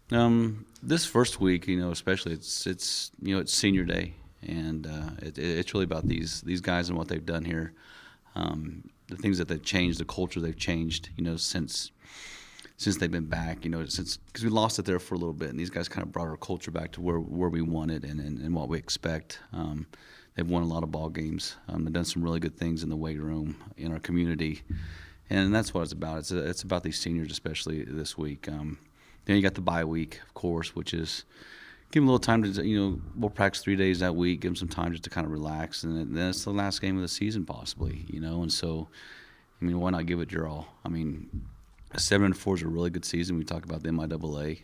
This first week, especially it's senior day, and it's really about these guys and what they've done here, the things that they've changed, the culture they've changed, since they've been back, since because we lost it there for a little bit, and these guys kind of brought our culture back to where we want it and what we expect. They've won a lot of ball games. They've done some really good things in the weight room in our community, and that's what it's about. It's about these seniors, especially this week. Then you got the bye week, of course, which is give them a little time to, we'll practice 3 days that week, give them some time just to kind of relax, and then it's the last game of the season possibly, and so, why not give it your all? A 7-4 is a really good season. We talk about the MIAA.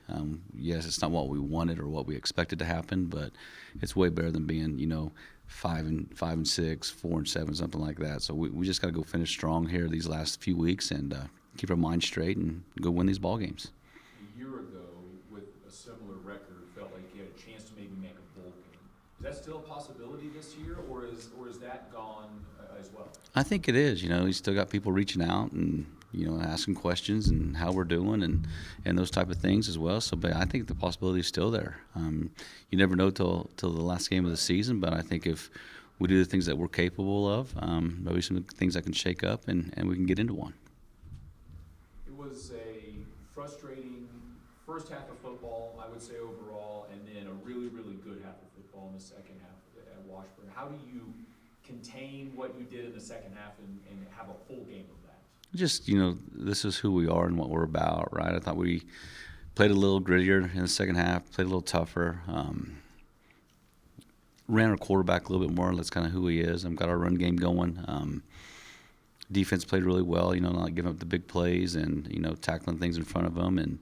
Yes, it's not what we wanted or what we expected to happen, but it's way better than being, 5-6, 4-7, something like that. So we just got to go finish strong here these last few weeks and keep our minds straight and go win these ball games. A year ago, with a similar record, felt like you had a chance to maybe make a bowl game. Is that still a possibility this year, or is that gone as well? I think it is. You still got people reaching out and asking questions and how we're doing and those type of things as well. So, but I think the possibility is still there. You never know till the last game of the season, but I think if we do the things that we're capable of, maybe some things that can shake up and we can get into one. It was a frustrating first half of football, I would say overall, and then a really, really good half of football in the second half at Washburn. How do you contain what you did in the second half and have a full game of that? Just, this is who we are and what we're about, right? I thought we played a little grittier in the second half, played a little tougher, ran our quarterback a little bit more. That's kind of who he is. Got our run game going. Defense played really well, not giving up the big plays and, tackling things in front of them. And,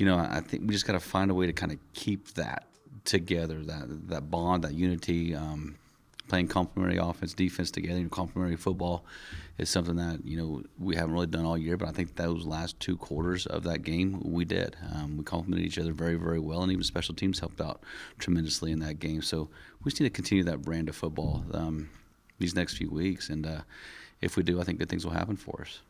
I think we just got to find a way to kind of keep that together, that bond, that unity, playing complementary offense, defense together, complementary football is something that, we haven't really done all year, but I think those last 2 quarters of that game, we did. We complemented each other very, very well, and even special teams helped out tremendously in that game. So we just need to continue that brand of football these next few weeks, and if we do, I think good things will happen for us.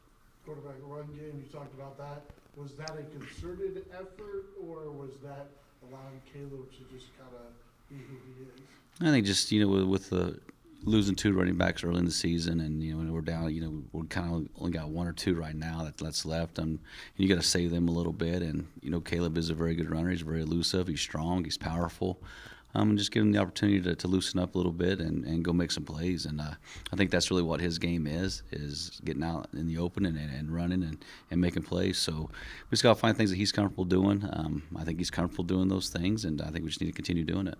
Quarterback run game, you talked about that. Was that a concerted effort, or was that allowing Caleb to just kind of be who he is? I think just, with the losing 2 running backs early in the season and, when we're down, we're kind of only got 1 or 2 right now that's left. And you got to save them a little bit. And, Caleb is a very good runner. He's very elusive. He's strong. He's powerful. And just give him the opportunity to loosen up a little bit and go make some plays. And I think that's really what his game is getting out in the open and running and making plays. So we just got to find things that he's comfortable doing. I think he's comfortable doing those things, and I think we just need to continue doing it.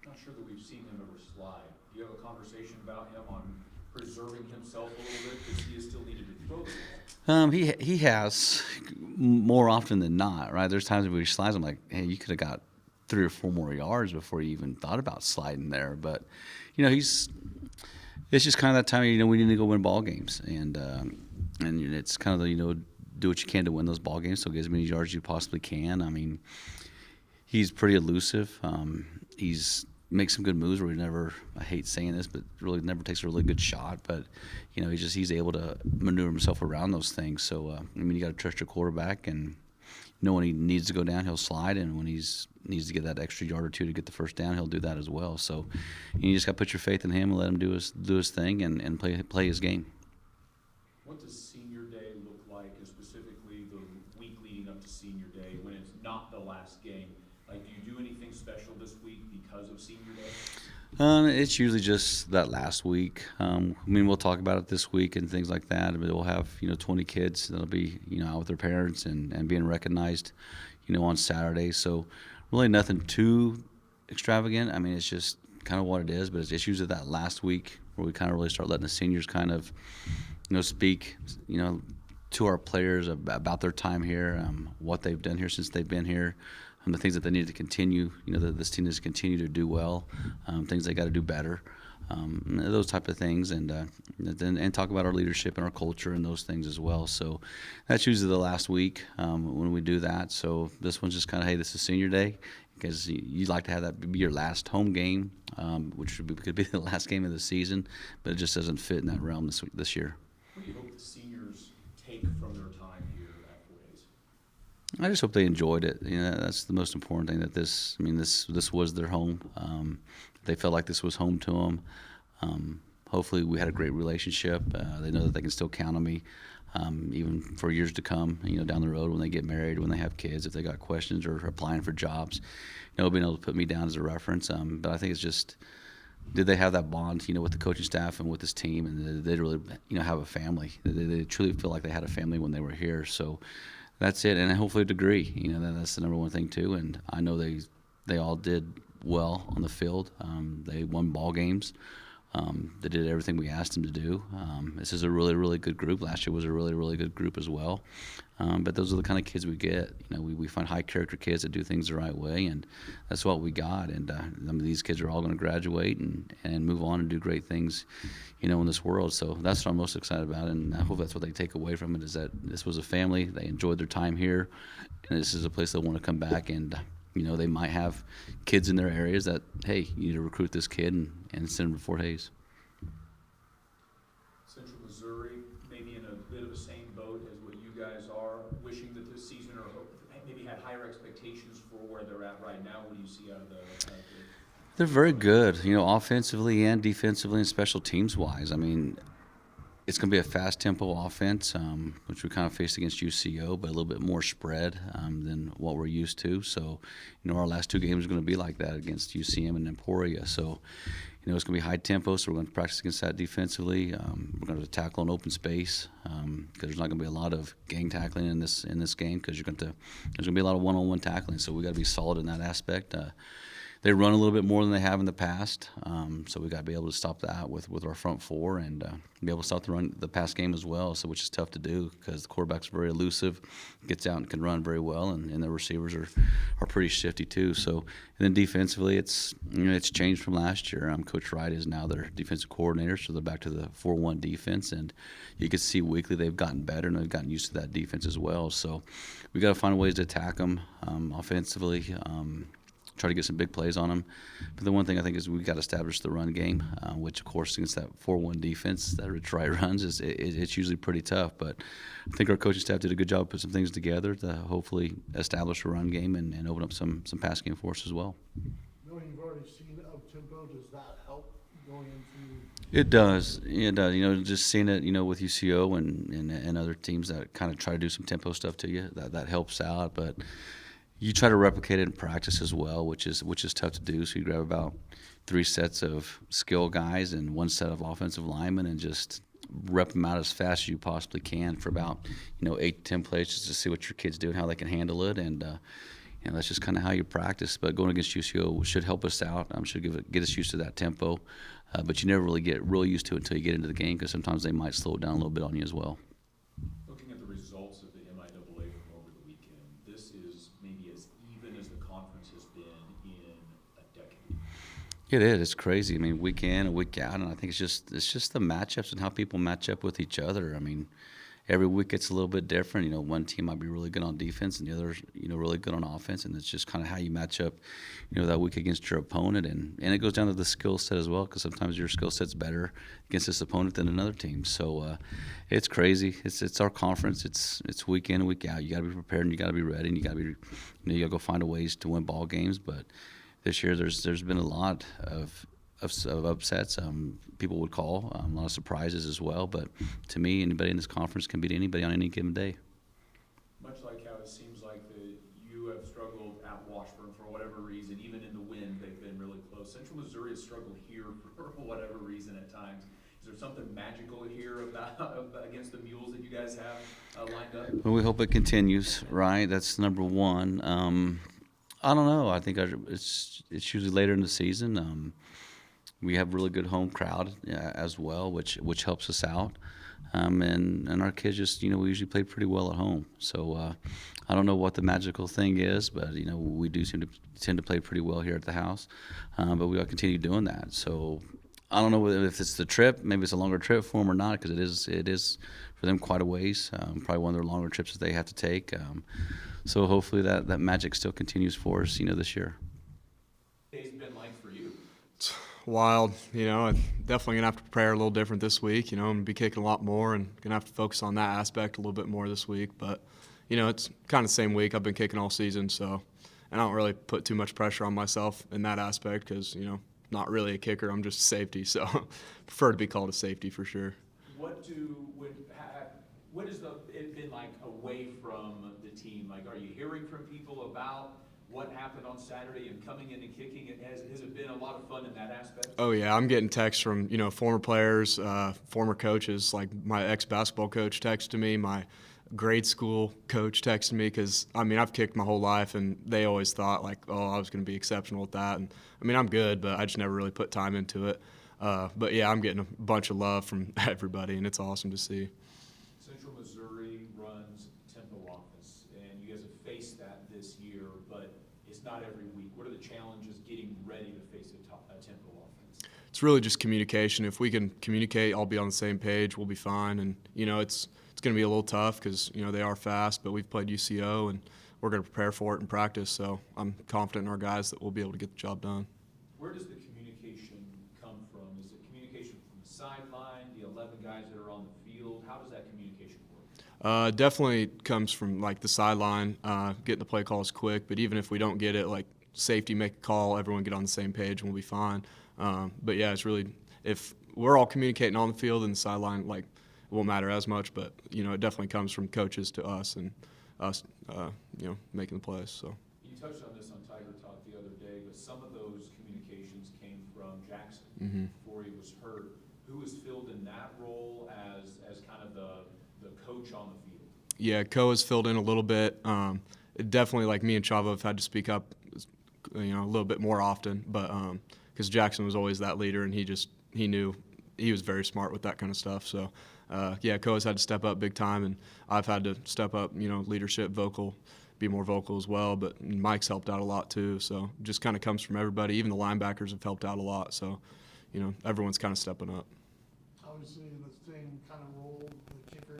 Not sure that we've seen him ever slide. Do you have a conversation about him on preserving himself a little bit because he is still needed to throw the ball? He has more often than not, right? There's times when he slides, I'm like, hey, you could have got 3 or 4 more yards before you even thought about sliding there. But, it's just kind of that time, we need to go win ball games. And it's kind of the, do what you can to win those ball games. So get as many yards as you possibly can. He's pretty elusive. He's makes some good moves where he never, I hate saying this, but really never takes a really good shot. But, he's able to maneuver himself around those things. So, you got to trust your quarterback and know when he needs to go down, he'll slide. And when he's needs to get that extra yard or 2 to get the first down, he'll do that as well. So you just got to put your faith in him and let him do his thing and play his game. What does senior day look like, specifically the week leading up to senior day when it's not the last game? Like, do you do anything special this week because of senior day? It's usually just that last week. We'll talk about it this week and things like that. But we'll have 20 kids that'll be out with their parents and being recognized, on Saturday. So really nothing too extravagant. It's just kind of what it is. But it's usually that last week where we kind of really start letting the seniors kind of speak to our players about their time here, what they've done here since they've been here. The things that they need to continue, that this team needs to continue to do well, things they got to do better, those type of things, and talk about our leadership and our culture and those things as well. So that's usually the last week when we do that. So this one's just kind of, hey, this is senior day, because you'd like to have that be your last home game, which could be the last game of the season, but it just doesn't fit in that realm this year. What do you hope the seniors take from their time here at I just hope they enjoyed it. You know, that's the most important thing. That this was their home. They felt like this was home to them. Hopefully, we had a great relationship. They know that they can still count on me, even for years to come. You know, down the road when they get married, when they have kids, if they got questions or applying for jobs, you know, being able to put me down as a reference. But I think it's just, did they have that bond, you know, with the coaching staff and with this team, and they really, you know, have a family. They truly feel like they had a family when they were here. So that's it, and hopefully a degree. You know, that's the number one thing too. And I know they all did well on the field. They won ball games. They did everything we asked them to do. This is a really, really good group. Last year was a really, really good group as well. But those are the kind of kids we get. You know, we find high character kids that do things the right way, and that's what we got. And these kids are all going to graduate and move on and do great things, you know, in this world. So that's what I'm most excited about, and I hope that's what they take away from it, is that this was a family. They enjoyed their time here, and this is a place they want to come back. And you know, they might have kids in their areas that, hey, you need to recruit this kid and send him to Fort Hays. Central Missouri, maybe in a bit of the same boat as what you guys are, wishing that this season, or maybe had higher expectations for where they're at right now. What do you see out of the They're very good, you know, offensively and defensively and special teams wise. I mean, it's going to be a fast tempo offense, which we kind of faced against UCO, but a little bit more spread than what we're used to. So, you know, our last two games are going to be like that against UCM and Emporia. So, you know, it's going to be high tempo, so we're going to practice against that defensively. We're going to tackle in open space because there's not going to be a lot of gang tackling in this game, because there's going to be a lot of one-on-one tackling. So we got to be solid in that aspect. They run a little bit more than they have in the past, so we got to be able to stop that with our front four, and be able to stop the pass game as well. So, which is tough to do because the quarterback's very elusive, gets out and can run very well, and the receivers are pretty shifty too. So, and then defensively, it's changed from last year. Coach Wright is now their defensive coordinator, so they're back to the 4-1 defense, and you can see weekly they've gotten better and they've gotten used to that defense as well. So, we got to find ways to attack them offensively. Try to get some big plays on them. But the one thing I think is we've got to establish the run game, which, of course, against that 4-1 defense that Rich Wright runs, it's usually pretty tough. But I think our coaching staff did a good job of putting some things together to hopefully establish a run game and open up some pass game for us as well. Knowing you've already seen up-tempo, does that help going into? It does. It does. You know, just seeing it, you know, with UCO and other teams that kind of try to do some tempo stuff to you, that helps out. But you try to replicate it in practice as well, which is tough to do. So you grab about 3 sets of skill guys and 1 set of offensive linemen and just rep them out as fast as you possibly can for about 8 to 10 plays, just to see what your kids do and how they can handle it. And that's just kind of how you practice. But going against UCO should help us out. Should get us used to that tempo. But you never really get real used to it until you get into the game, because sometimes they might slow it down a little bit on you as well. Looking at the results of the MIAA from over the weekend, this is maybe as even as the conference has been in a decade. It is. It's crazy. I mean, week in and week out, and I think it's just the matchups and how people match up with each other. I mean, every week it's a little bit different. One team might be really good on defense and the other, really good on offense, and it's just kind of how you match up, that week against your opponent. And it goes down to the skill set as well, because sometimes your skill set's better against this opponent than another team. So it's crazy. It's our conference. It's week in and week out. You got to be prepared and you got to be ready, and you got to be, you got to go find a ways to win ball games. But this year there's been a lot of upsets. People would call a lot of surprises as well. But to me, anybody in this conference can beat anybody on any given day. Much like how it seems like you have struggled at Washburn for whatever reason, even in the win, they've been really close. Central Missouri has struggled here for whatever reason at times. Is there something magical here about against the Mules that you guys have lined up? Well, we hope it continues, right? That's number one. I don't know. I think it's usually later in the season. We have a really good home crowd as well, which helps us out. And our kids just, we usually play pretty well at home. So I don't know what the magical thing is, but, we do tend to play pretty well here at the house. But we got to continue doing that. So I don't know if it's the trip. Maybe it's a longer trip for them or not, because it is for them quite a ways. Probably one of their longer trips that they have to take. So hopefully that magic still continues for us, this year. Day's been like for you? Wild, I'm definitely gonna have to prepare a little different this week. I'm gonna be kicking a lot more and gonna have to focus on that aspect a little bit more this week. But it's kind of the same week. I've been kicking all season, so, and I don't really put too much pressure on myself in that aspect because, not really a kicker. I'm just a safety, so prefer to be called a safety for sure. What has it been like away from the team? Like, are you hearing from people about what happened on Saturday and coming in and kicking it? Has it been a lot of fun in that aspect? Oh yeah, I'm getting texts from former players, former coaches. Like my ex-basketball coach texted me, my grade school coach texted me because I've kicked my whole life, and they always thought like, oh, I was going to be exceptional at that. And I'm good, but I just never really put time into it. But yeah, I'm getting a bunch of love from everybody, and it's awesome to see. Central Missouir runs tempo offense, and you guys have faced that this year, but it's not every week. What are the challenges getting ready to face a tempo offense? It's really just communication. If we can communicate, all be on the same page, we'll be fine. And it's going to be a little tough because they are fast, but we've played UCO and we're going to prepare for it in practice. So I'm confident in our guys that we'll be able to get the job done. Where does the communication come from? Is it communication from the sideline, the 11 guys that are on the field? How does that communication work? Definitely comes from like the sideline, getting the play calls quick. But even if we don't get it, like safety make a call, everyone get on the same page, and we'll be fine. But yeah, it's really, if we're all communicating on the field and the sideline, like it won't matter as much. But it definitely comes from coaches to us and us, making the plays. So. You touched on this on Tiger Talk the other day, but some of those communications came from Jackson before he was hurt. Who has filled in that role as kind of the coach on the field? Yeah, Ko has filled in a little bit. Definitely, like me and Chavo have had to speak up, a little bit more often. But because Jackson was always that leader, and he knew he was very smart with that kind of stuff. So yeah, Ko has had to step up big time, and I've had to step up, leadership, be more vocal as well. But Mike's helped out a lot too. So it just kind of comes from everybody. Even the linebackers have helped out a lot. So everyone's kind of stepping up. Obviously, in the same kind of role, the kicker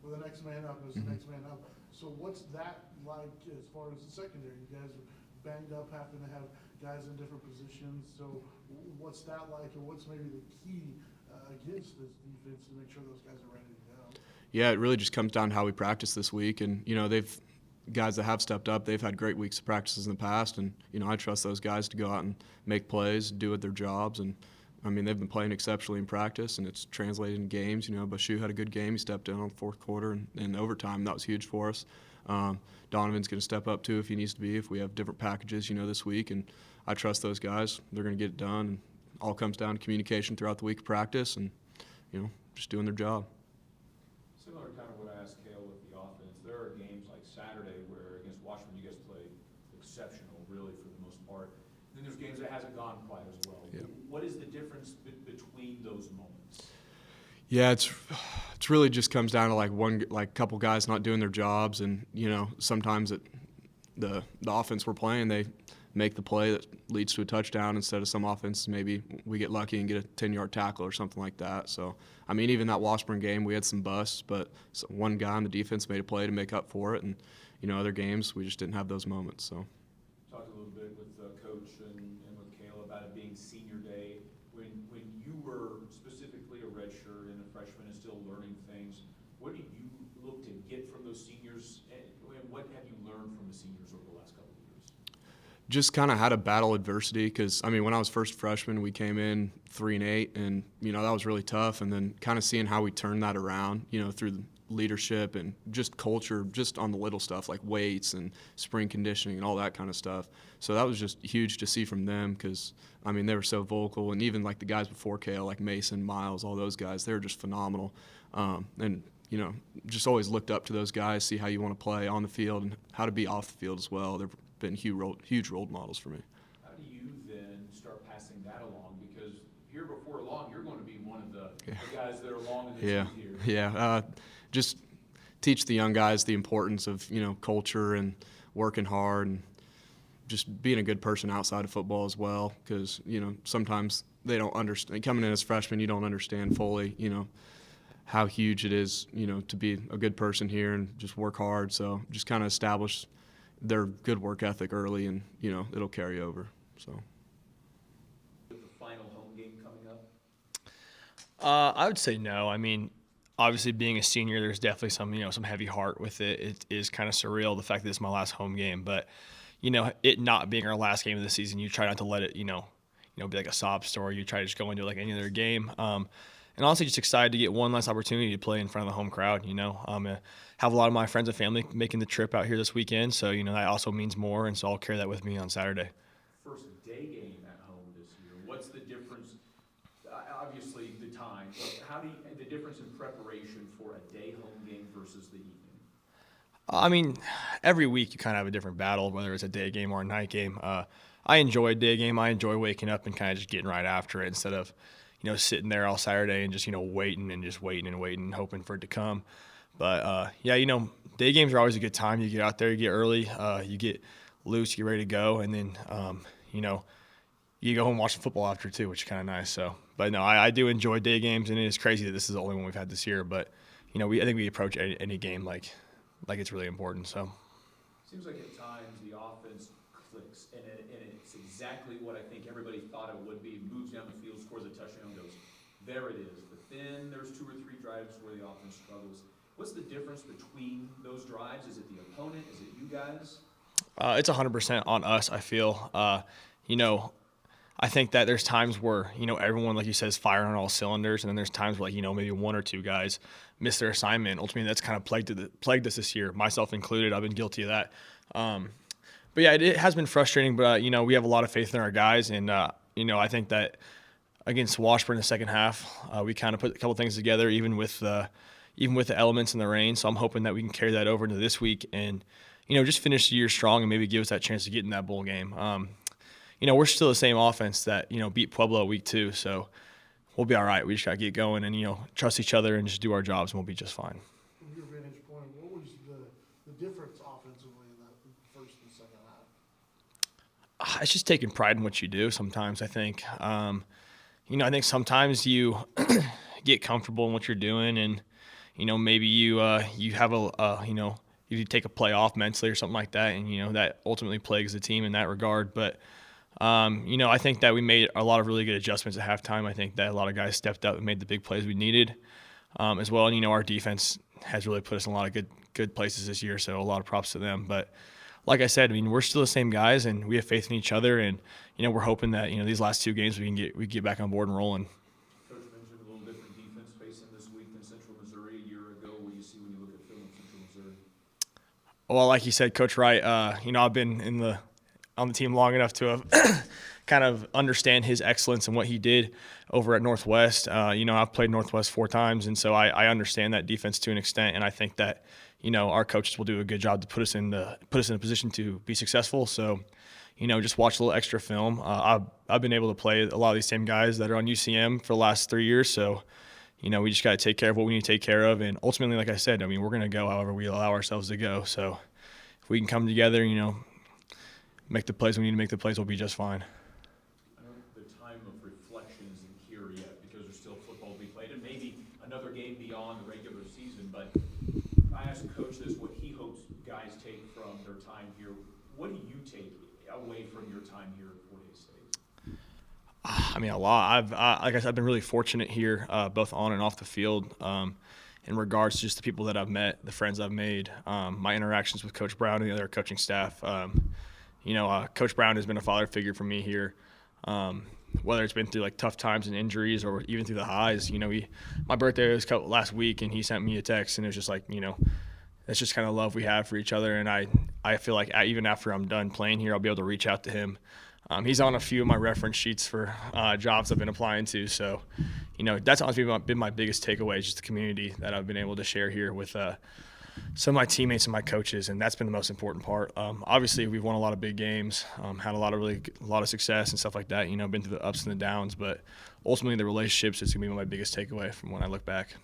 with the next man up is the next man up. So what's that like as far as the secondary? You guys are banged up, having to have guys in different positions. So what's that like, and what's maybe the key against this defense to make sure those guys are ready to go? Yeah, it really just comes down to how we practice this week. And, they've guys that have stepped up, they've had great weeks of practices in the past. And, I trust those guys to go out and make plays, do their jobs. And, they've been playing exceptionally in practice, and it's translated in games. Bashu had a good game. He stepped in on the fourth quarter and overtime. That was huge for us. Donovan's going to step up, too, if he needs to be, if we have different packages, this week. And I trust those guys. They're going to get it done. And all comes down to communication throughout the week of practice and, just doing their job. Similar to kind of what I asked Cale with the offense, there are games like Saturday where against Washburn you guys played exceptional, really, for the most part. And then there's games that hasn't gone quite as well. Yeah. What is the difference between those moments? Yeah, it's really just comes down to like couple guys not doing their jobs, and sometimes the offense we're playing, they make the play that leads to a touchdown instead of some offense. Maybe we get lucky and get a 10-yard tackle or something like that. So, even that Washburn game, we had some busts, but one guy on the defense made a play to make up for it. And, other games, we just didn't have those moments. So, Talked a little bit with Coach and with Cale about it being senior day. When you were specifically a redshirt and a freshman and still learning things, what do you look to get from those seniors? And what have you learned from the seniors over the last couple of years? just kind of had to battle adversity because, when I was first freshman, we came in 3-8, and, that was really tough. And then kind of seeing how we turned that around, through the leadership and just culture, just on the little stuff like weights and spring conditioning and all that kind of stuff. So that was just huge to see from them because, they were so vocal. And even like the guys before Cale, like Mason, Miles, all those guys, they were just phenomenal. And, just always looked up to those guys, see how you want to play on the field and how to be off the field as well. They've been huge role models for me. How do you then start passing that along? Because here before long, you're going to be one of the guys that are long in the tooth here. Yeah. Just teach the young guys the importance of, culture and working hard and just being a good person outside of football as well. Because, sometimes they don't understand. Coming in as freshmen, you don't understand fully, how huge it is, to be a good person here and just work hard. So just kind of establish their good work ethic early, and, it'll carry over. So. With the final home game coming up? I would say no. obviously being a senior, there's definitely some heavy heart with it. It is kind of surreal, the fact that it's my last home game, but it not being our last game of the season, you try not to let it, be like a sob story. You try to just go into it like any other game. And honestly, just excited to get one last opportunity to play in front of the home crowd. Have a lot of my friends and family making the trip out here this weekend, so that also means more, and so I'll carry that with me on Saturday. First day game at home this year. What's the difference? Obviously, the time. But the difference in preparation for a day home game versus the evening? I mean, every week you kind of have a different battle, whether it's a day game or a night game. I enjoy a day game. I enjoy waking up and kind of just getting right after it instead of sitting there all Saturday and just, waiting and waiting, hoping for it to come. But, day games are always a good time. You get out there, you get early, you get loose, you get ready to go, and then, you go home and watch the football after too, which is kind of nice. So, but no, I do enjoy day games, and it is crazy that this is the only one we've had this year. But, I think we approach any game like it's really important. So. Seems like at times the offense clicks, and it's exactly what I think everybody thought it would be. Moves down the field, scores a touchdown, goes, there it is. But then there's 2 or 3 drives where the offense struggles. What's the difference between those drives? Is it the opponent? Is it you guys? It's 100% on us, I feel. I think that there's times where, everyone, like you said, is firing on all cylinders, and then there's times where, maybe 1 or 2 guys miss their assignment. Ultimately, that's kind of plagued us this year, myself included. I've been guilty of that. But yeah, it has been frustrating, but, we have a lot of faith in our guys, and, I think that against Washburn in the second half, we kind of put a couple things together, even with the elements and the rain. So I'm hoping that we can carry that over into this week and, just finish the year strong and maybe give us that chance to get in that bowl game. We're still the same offense that, beat Pueblo week 2. So we'll be all right. We just got to get going and, trust each other and just do our jobs, and we'll be just fine. From your vantage point, what was the difference offensively in that first and second half? It's just taking pride in what you do sometimes, I think. I think sometimes you get comfortable in what you're doing, and, maybe you have you take a play off mentally or something like that, and, that ultimately plagues the team in that regard. But, I think that we made a lot of really good adjustments at halftime. I think that a lot of guys stepped up and made the big plays we needed as well. And, our defense has really put us in a lot of good places this year, so a lot of props to them. But like I said, we're still the same guys, and we have faith in each other, and, we're hoping that, these last 2 games we get back on board and rolling. Coach mentioned a little different defense facing this week than Central Missouri a year ago. What do you see when you look at film of Central Missouri? Well, like you said, Coach Wright, I've been on the team long enough to have kind of understand his excellence and what he did over at Northwest. I've played Northwest 4 times, and so I understand that defense to an extent, and I think that our coaches will do a good job to put us in a position to be successful. So, just watch a little extra film. I've been able to play a lot of these same guys that are on UCM for the last 3 years. So, we just got to take care of what we need to take care of. And ultimately, like I said, we're going to go however we allow ourselves to go. So if we can come together, make the plays we need to make the plays, we'll be just fine. I know the time of reflection isn't here yet because there's still football to be played and maybe another game beyond the regular season. But I asked Coach this, what he hopes guys take from their time here. What do you take away from your time here at Fort Hays State? A lot. Like I said, I've been really fortunate here, both on and off the field, in regards to just the people that I've met, the friends I've made, my interactions with Coach Brown and the other coaching staff. Coach Brown has been a father figure for me here, whether it's been through like tough times and injuries or even through the highs. My birthday was last week, and he sent me a text, and it was just like, that's just kind of love we have for each other. And I feel like even after I'm done playing here, I'll be able to reach out to him. He's on a few of my reference sheets for jobs I've been applying to. So, that's honestly been my biggest takeaway, just the community that I've been able to share here with some of my teammates and my coaches, and that's been the most important part. Obviously, we've won a lot of big games, had a lot of success and stuff like that. Been through the ups and the downs, but ultimately the relationships is gonna be my biggest takeaway from when I look back.